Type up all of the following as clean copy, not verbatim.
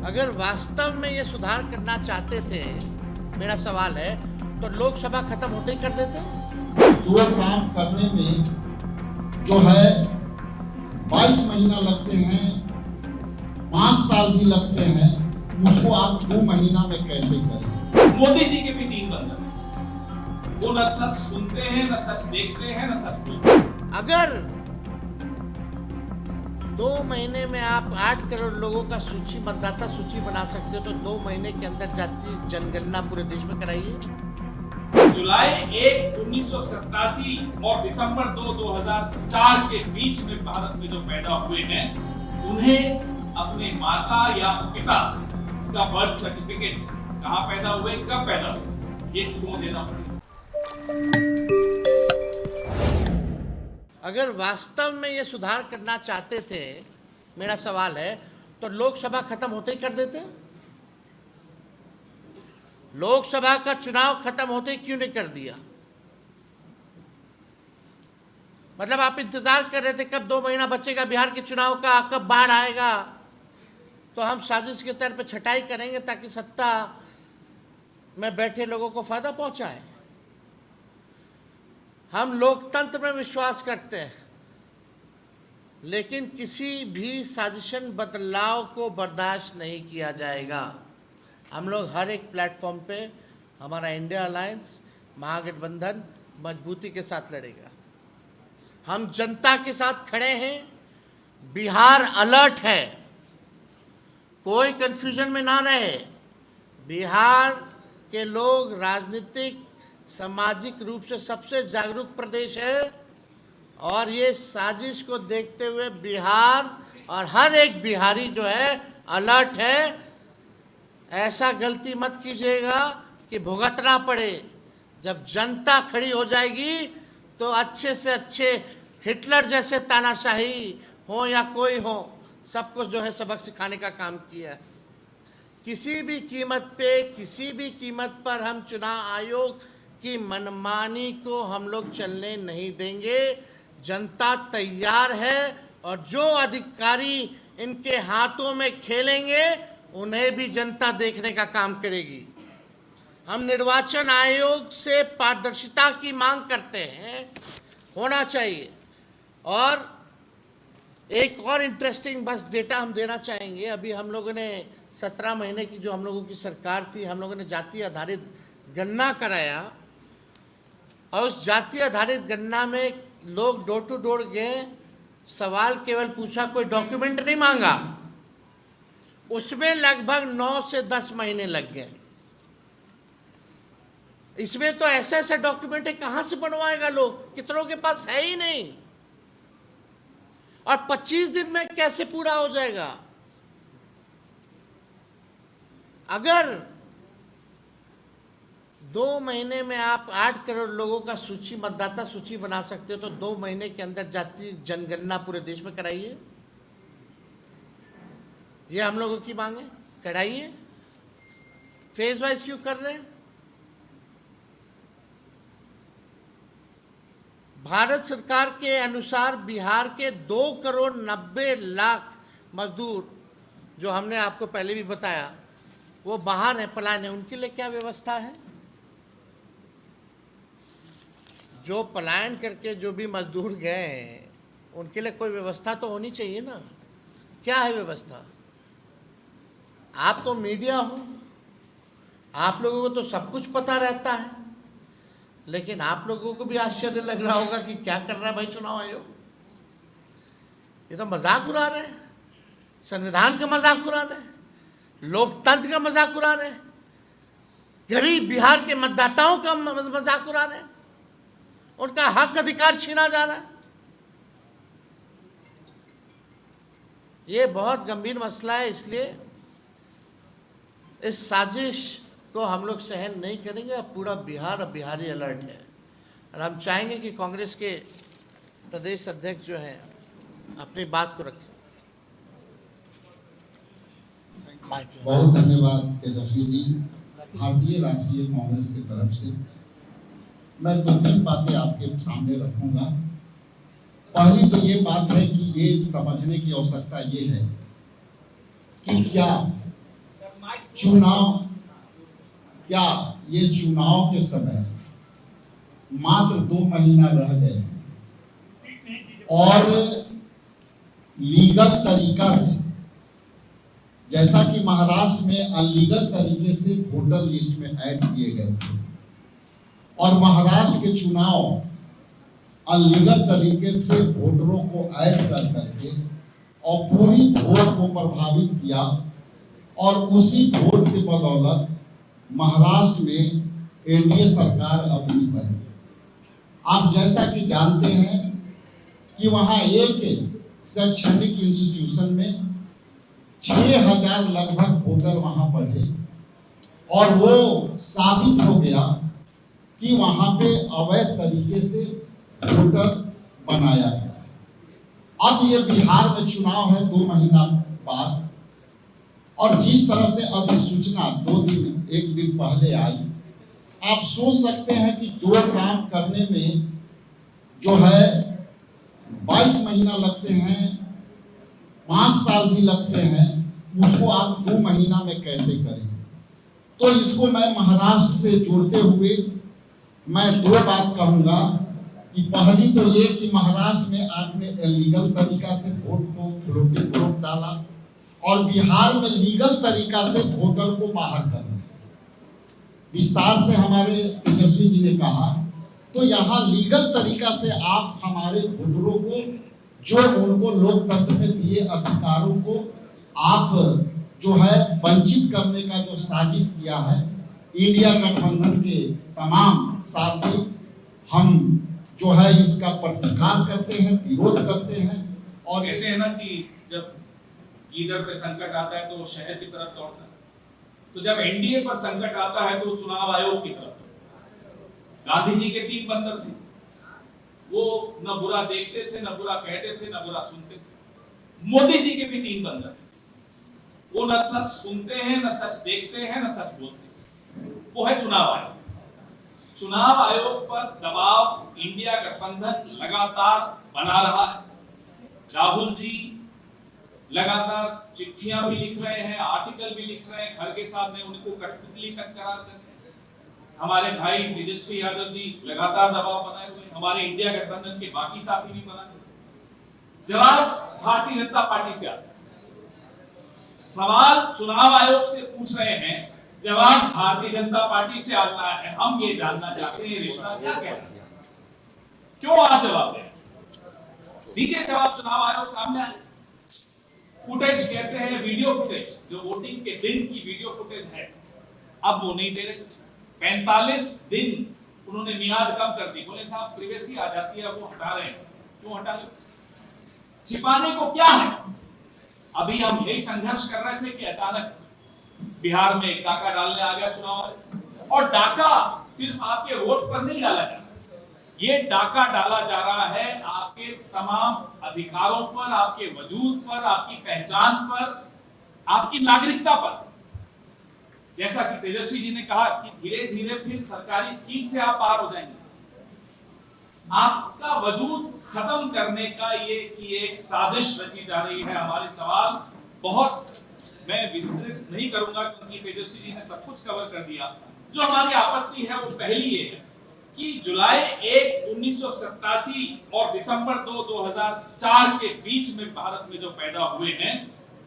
अगर वास्तव में ये सुधार करना चाहते थे, मेरा सवाल है, तो लोकसभा खत्म होते ही कर देते। जो काम करने में जो है 22 महीना लगते हैं, 5 साल भी लगते हैं, उसको आप 2 महीना में कैसे करें? मोदी जी के भी 3 बंधन है, वो न सच सुनते हैं, न सच देखते हैं, न सच बोलते हैं। अगर 2 महीने में आप 8 करोड़ लोगों का सूची मतदाता सूची बना सकते हो, तो 2 महीने के अंदर जातीय जनगणना पूरे देश में कराइए। जुलाई 1, 1987 और दिसंबर 2, 2004 के बीच में भारत में जो पैदा हुए हैं, उन्हें अपने माता या पिता का बर्थ सर्टिफिकेट कहाँ पैदा हुए, कब पैदा हुए, ये क्यों देना पड़ेगा? अगर वास्तव में ये सुधार करना चाहते थे, मेरा सवाल है, तो लोकसभा खत्म होते ही कर देते। लोकसभा का चुनाव खत्म होते ही क्यों नहीं कर दिया? मतलब आप इंतजार कर रहे थे कब 2 महीना बचेगा बिहार के चुनाव का, कब बाढ़ आएगा, तो हम साजिश के तौर पे छटाई करेंगे ताकि सत्ता में बैठे लोगों को फायदा पहुंचाए। हम लोकतंत्र में विश्वास करते हैं, लेकिन किसी भी साजिशन बदलाव को बर्दाश्त नहीं किया जाएगा। हम लोग हर एक प्लेटफॉर्म पे हमारा इंडिया अलायंस महागठबंधन मजबूती के साथ लड़ेगा। हम जनता के साथ खड़े हैं। बिहार अलर्ट है, कोई कंफ्यूजन में ना रहे। बिहार के लोग राजनीतिक सामाजिक रूप से सबसे जागरूक प्रदेश है, और ये साजिश को देखते हुए बिहार और हर एक बिहारी जो है अलर्ट है। ऐसा गलती मत कीजिएगा कि भुगतना पड़े। जब जनता खड़ी हो जाएगी तो अच्छे से अच्छे हिटलर जैसे तानाशाही हो या कोई हो, सबको जो है सबक सिखाने का काम किया है। किसी भी कीमत पे, किसी भी कीमत पर हम चुनाव आयोग की मनमानी को हम लोग चलने नहीं देंगे। जनता तैयार है, और जो अधिकारी इनके हाथों में खेलेंगे उन्हें भी जनता देखने का काम करेगी। हम निर्वाचन आयोग से पारदर्शिता की मांग करते हैं, होना चाहिए। और एक और इंटरेस्टिंग बस डेटा हम देना चाहेंगे। अभी हम लोगों ने 17 महीने की जो हम लोगों की सरकार थी, हम लोगों ने जाति आधारित गणना कराया, और उस जाति आधारित गणना में लोग डोर टू डोर गए, सवाल केवल पूछा, कोई डॉक्यूमेंट नहीं मांगा। उसमें लगभग 9 से 10 महीने लग गए। इसमें तो ऐसे ऐसे डॉक्यूमेंट कहां से बनवाएगा लोग, कितनों के पास है ही नहीं, और 25 दिन में कैसे पूरा हो जाएगा? अगर 2 महीने में आप 8 करोड़ लोगों का सूची मतदाता सूची बना सकते हो, तो 2 महीने के अंदर जातीय जनगणना पूरे देश में कराइए। ये हम लोगों की मांग है, कराइए। फेज वाइज क्यों कर रहे हैं? भारत सरकार के अनुसार बिहार के 2 करोड़ 90 लाख मजदूर, जो हमने आपको पहले भी बताया, वो बाहर है, पलायन है। उनके लिए क्या व्यवस्था है? जो पलायन करके जो भी मजदूर गए हैं, उनके लिए कोई व्यवस्था तो होनी चाहिए ना। क्या है व्यवस्था? आप तो मीडिया हो, आप लोगों को तो सब कुछ पता रहता है, लेकिन आप लोगों को भी आश्चर्य लग रहा होगा कि क्या कर रहा है भाई चुनाव आयोग। ये तो मजाक उड़ा रहे हैं, संविधान का मजाक उड़ा रहे हैं, लोकतंत्र का मजाक उड़ा रहे हैं, गरीब बिहार के मतदाताओं का मजाक उड़ा रहे हैं, उनका हक अधिकार छीना जा रहा है। ये बहुत गंभीर मसला है, इसलिए इस साजिश को हम लोग सहन नहीं करेंगे। पूरा बिहार और बिहारी अलर्ट है, और हम चाहेंगे कि कांग्रेस के प्रदेश अध्यक्ष जो हैं अपनी बात को रखें। बहुत धन्यवाद तेजस्वी जी। भारतीय राष्ट्रीय कांग्रेस की तरफ से मैं 2-3 बातें आपके सामने रखूंगा। पहली तो ये बात है कि ये समझने की आवश्यकता ये है कि क्या चुनाव, क्या ये चुनाव के समय मात्र 2 महीना रह गए हैं और लीगल तरीका से, जैसा कि महाराष्ट्र में अनलीगल तरीके से वोटर लिस्ट में ऐड किए गए थे और महाराष्ट्र के चुनाव अनलीगल तरीके से वोटरों को ऐड कर करके और पूरी वोट को प्रभावित किया और उसी वोट के बदौलत महाराष्ट्र में एनडीए सरकार अपनी बनी। आप जैसा कि जानते हैं कि वहां एक शैक्षणिक इंस्टीट्यूशन में 6000 लगभग वोटर वहां पढ़े और वो साबित हो गया कि वहां पे अवैध तरीके से वोटर बनाया गया। अब ये बिहार में चुनाव है 2 महीना बाद और जिस तरह से अधिसूचना 1 दिन पहले आई, आप सोच सकते हैं कि जो काम करने में जो है 22 महीना लगते हैं, 5 साल भी लगते हैं, उसको आप 2 महीना में कैसे करेंगे। तो इसको मैं महाराष्ट्र से जोड़ते हुए मैं 2 बात कहूंगा कि पहली तो ये कि महाराष्ट्र में आपने इलीगल तरीका से वोट को रोक डाला और बिहार में लीगल तरीका से वोटर को बाहर करना। विस्तार से हमारे तेजस्वी जी ने कहा, तो यहाँ लीगल तरीका से आप हमारे वोटरों को, जो उनको लोकतंत्र में दिए अधिकारों को आप जो है वंचित करने का जो साजिश किया है, इंडिया गठबंधन के तमाम साथी हम जो है इसका प्रतिकार करते हैं, विरोध करते हैं। और कहते हैं ना कि जब गीदड़ पे संकट आता है तो शहर की तरफ दौड़ता है, तो जब एनडीए पर संकट आता है तो चुनाव आयोग की तरफ। गांधी जी के 3 बंदर थे, वो न बुरा देखते थे, न बुरा कहते थे, न बुरा सुनते थे। मोदी जी के भी 3 बंदर थे, वो न सच सुनते हैं, न सच देखते हैं, न सच बोलते हैं। वो है चुनाव आयोग। चुनाव आयोग पर दबाव इंडिया गठबंधन लगातार बना रहा है। राहुल जी लगातार चिट्ठियां भी लिख रहे हैं, आर्टिकल भी लिख रहे हैं, खड़गे साहब ने उनको कठपुतली तक करार कर दिया। हमारे भाई तेजस्वी यादव जी लगातार दबाव बनाए हुए, हमारे इंडिया गठबंधन के बाकी साथी भी बनाए हुए। जवाब भारतीय जनता पार्टी से आता है। सवाल चुनाव आयोग से पूछ रहे हैं, जवाब भारतीय जनता पार्टी से आता है। हम ये जानना चाहते हैं रिश्ता क्या कहता है, क्यों आप जवाब दें, दीजिए जवाब। चुनाव आयोग सामने आए, फुटेज कहते हैं, वीडियो फुटेज, जो वोटिंग के दिन की वीडियो फुटेज है, अब वो नहीं दे रहे। 45 दिन उन्होंने मियाद कम कर दी। बोले साहब प्रिवेसी आ जाती है, वो हटा रहे हैं। क्यों हटा रहे? छिपाने को क्या है? अभी हम यही संघर्ष कर रहे थे कि अचानक बिहार में एक डाका डालने आ गया चुनाव आयोग। और डाका सिर्फ आपके वोट पर नहीं डाला जा रहा, ये डाका डाला जा रहा है आपके तमाम अधिकारों पर, आपके वजूद पर, आपकी पहचान पर, आपकी नागरिकता पर। जैसा कि तेजस्वी जी ने कहा कि धीरे धीरे फिर सरकारी स्कीम से आप बाहर हो जाएंगे। आपका वजूद खत्म करने का ये कि एक साजिश रची जा रही है। हमारे सवाल बहुत मैं विस्तृत नहीं करूंगा क्योंकि तेजस्वी जी ने सब कुछ कवर कर दिया। जो हमारी आपत्ति है वो पहली ये है कि जुलाई 1, 1987 और दिसंबर 2, 2004 के बीच में भारत में जो पैदा हुए हैं,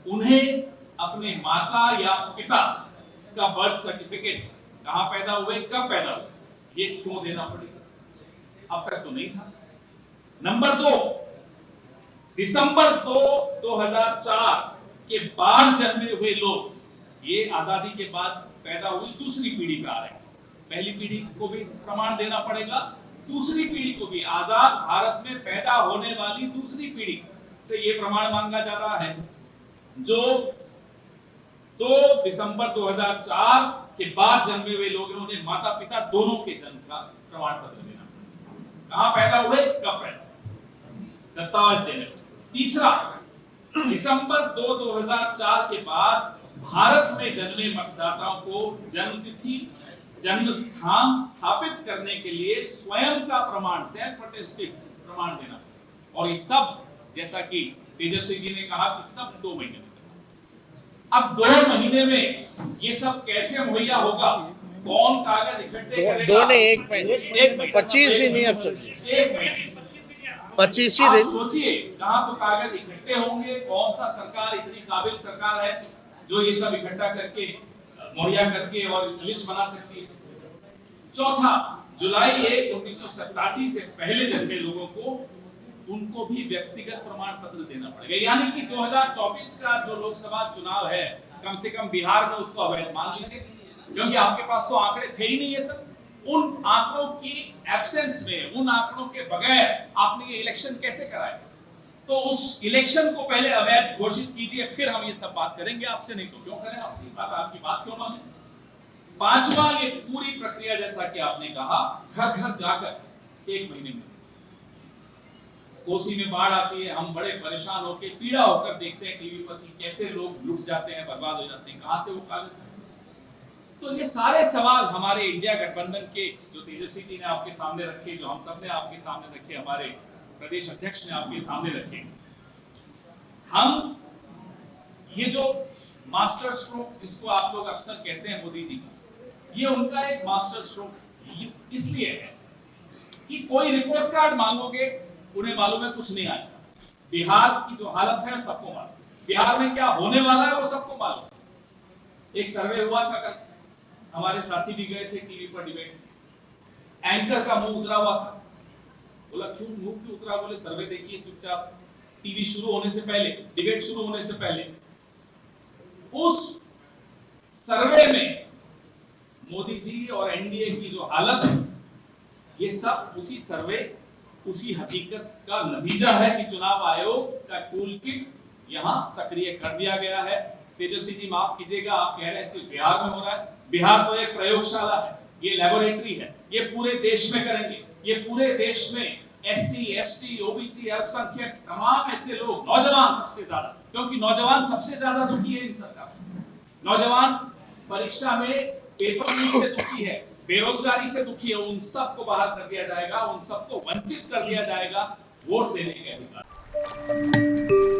उन्हें अपने माता या पिता का बर्थ सर्टिफिकेट, कहां पैदा हुए, कब पैदा हुए, ये क्यों देना पड़ेगा? अब तक तो नहीं था। नंबर 2, दिसंबर 2, 2004 के बाद जन्मे हुए लोग, ये आजादी के बाद पैदा हुई दूसरी पीढ़ी पे आ रहे हैं। पहली पीढ़ी को भी प्रमाण देना पड़ेगा, दूसरी पीढ़ी को भी। आजाद भारत में पैदा होने वाली दूसरी पीढ़ी से ये प्रमाण मांगा जा रहा है। जो 2 दिसंबर 2004 के बाद जन्मे हुए लोग हैं, उन्हें माता पिता दोनों के जन्म का प्रमाण पत्र देना पड़ेगा। कहां पैदा हुए, कब पैदा, दस्तावेज देने। तीसरा, दिसंबर 2, 2004 के बाद भारत में जन्मे मतदाताओं को जन्म तिथि, जन्म स्थान स्थापित करने के लिए स्वयं का प्रमाण, सेल्फ अटेस्टेड प्रमाण देना। और ये सब, जैसा कि तेजस्वी जी ने कहा कि सब 2 महीने में। अब 2 महीने में ये ये सब कैसे मुहैया होगा, कौन कागज इकट्ठे करेगा? दो ने एक महीने 25 दिन ही अब सोचिए, एक महीने 25 ही आप दिन। सोचिए कहाँ तो कागज इकट्ठे होंगे, कौन सा सरकार इतनी काबिल सरकार है जो ये सब इकट्ठा करके मुहैया करके और लिस्ट बना सकती है। चौथा, जुलाई 1, 1987 से पहले जन्मे लोगों को उनको भी व्यक्तिगत प्रमाण पत्र देना पड़ेगा, यानी कि 2024 का जो लोकसभा चुनाव है कम से कम बिहार में उसको अवैध मान लीजिए, क्योंकि आपके पास तो आंकड़े थे ही नहीं। ये सब उन आंकड़ों की एब्सेंस में, उन आंकड़ों के बगैर आपने ये इलेक्शन कैसे कराया? तो उस इलेक्शन को पहले अवैध घोषित कीजिए, फिर हम ये सब बात करेंगे आपसे, नहीं तो क्यों करें आपसे बात, आपकी बात क्यों माने? पांचवा, ये पूरी प्रक्रिया जैसा कि आपने कहा, घर घर जाकर 1 महीने में। कोसी में बाढ़ आती है, हम बड़े परेशान होकर, पीड़ा होकर देखते हैं टीवी पर कि कैसे लोग लुट जाते हैं, बर्बाद हो जाते हैं, कहां से वो कागज। तो ये सारे सवाल हमारे इंडिया गठबंधन के, जो तेजस्वी जी ने आपके सामने रखे, जो हम सब ने आपके सामने रखे, हमारे प्रदेश अध्यक्ष ने आपके सामने रखे। हम ये जो मास्टर स्ट्रोक जिसको आप लोग अक्सर कहते हैं मोदी जी का, ये उनका एक मास्टर स्ट्रोक इसलिए है कि कोई रिपोर्ट कार्ड मांगोगे, उन्हें मालूम है कुछ नहीं आएगा। बिहार की जो हालत है सबको मालूम, बिहार में क्या होने वाला है वो सबको मालूम। एक सर्वे हुआ था कल, हमारे साथी भी गए थे टीवी पर डिबेट, एंकर का मुंह उतरा हुआ था। बोला क्यों मुंह क्यों उतरा? बोले सर्वे देखिए चुपचाप, टीवी शुरू होने से पहले, डिबेट शुरू होने से पहले उस सर्वे में मोदी जी और एनडीए की जो हालत है, ये सब उसी सर्वे, उसी हकीकत का नतीजा है कि चुनाव आयोग का टूल किट यहां सक्रिय कर दिया गया है। तेजस्वी जी माफ कीजिएगा, आप कह रहे हैं सिर्फ बिहार में हो रहा है, बिहार तो एक प्रयोगशाला है, ये लैबोरेटरी है, ये पूरे देश में करेंगे, ये पूरे देश में एससी, एसटी, ओबीसी, अल्पसंख्यक, तमाम ऐसे लोग, नौजवान सबसे ज्यादा, क्योंकि नौजवान सबसे ज्यादा दुखी है इन सरकारों से। नौजवान परीक्षा में पेपर लीक से दुखी है, बेरोजगारी से दुखी है, उन सबको बाहर कर दिया जाएगा, उन सबको वंचित कर दिया जाएगा वोट देने के अधिकार।